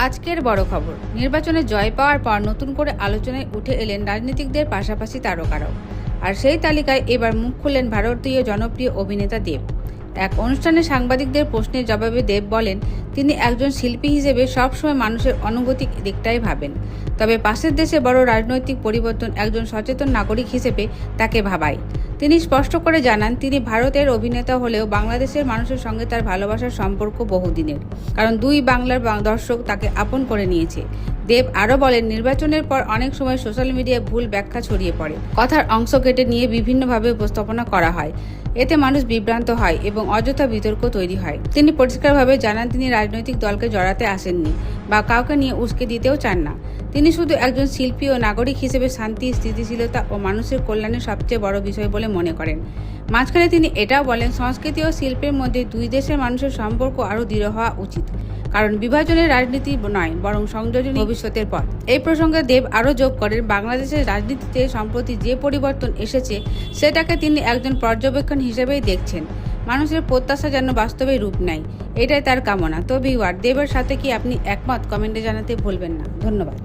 আজকের বড় খবর, নির্বাচনে জয় পাওয়ার পর নতুন করে আলোচনায় উঠে এলেন রাজনীতিকদের পাশাপাশি তারকারাও। আর সেই তালিকায় এবার মুখ খুললেন ভারতীয় জনপ্রিয় অভিনেতা দেব। এক অনুষ্ঠানে সাংবাদিকদের প্রশ্নের জবাবে দেব বলেন, তিনি একজন শিল্পী হিসেবে সবসময় মানুষের অনুভূতিক দিকটাই ভাবেন, তবে পাশের দেশে বড় রাজনৈতিক পরিবর্তন একজন সচেতন নাগরিক হিসেবে তাকে ভাবায়। তিনি স্পষ্ট করে জানান, তিনি ভারতের অভিনেতা হলেও বাংলাদেশের মানুষের সঙ্গে তার ভালোবাসার সম্পর্ক বহুদিনের, কারণ দুই বাংলার দর্শক তাকে আপন করে নিয়েছে। দেব আরও বলেন, নির্বাচনের পর অনেক সময় সোশ্যাল মিডিয়ায় ভুল ব্যাখ্যা ছড়িয়ে পড়ে, কথার অংশ কেটে নিয়ে বিভিন্নভাবে উপস্থাপনা করা হয়, এতে মানুষ বিভ্রান্ত হয় এবং অযথা বিতর্ক তৈরি হয়। তিনি পরিষ্কারভাবে জানান, তিনি রাজনৈতিক দলকে জড়াতে আসেননি বা কাউকে নিয়ে উস্কে দিতেও চান না। তিনি শুধু একজন শিল্পী ও নাগরিক হিসেবে শান্তি, স্থিতিশীলতা ও মানুষের কল্যাণের সবচেয়ে বড় বিষয় বলে মনে করেন। মাঝখানে তিনি এটাও বলেন, সংস্কৃতি ও শিল্পের মধ্যে দুই দেশের মানুষের সম্পর্ক আরও দৃঢ় হওয়া উচিত, কারণ বিভাজনের রাজনীতি নয় বরং সংযোজনী ভবিষ্যতের পথ। এই প্রসঙ্গে দেব আরও যোগ করেন, বাংলাদেশের রাজনীতিতে সম্প্রতি যে পরিবর্তন এসেছে সেটাকে তিনি একজন পর্যবেক্ষণ হিসেবেই দেখছেন। মানুষের প্রত্যাশা যেন বাস্তবে রূপ নেয়, এটাই তার কামনা। তো ভিউয়ার, দেবের সাথে কি আপনি একমত? কমেন্টে জানাতে ভুলবেন না। ধন্যবাদ।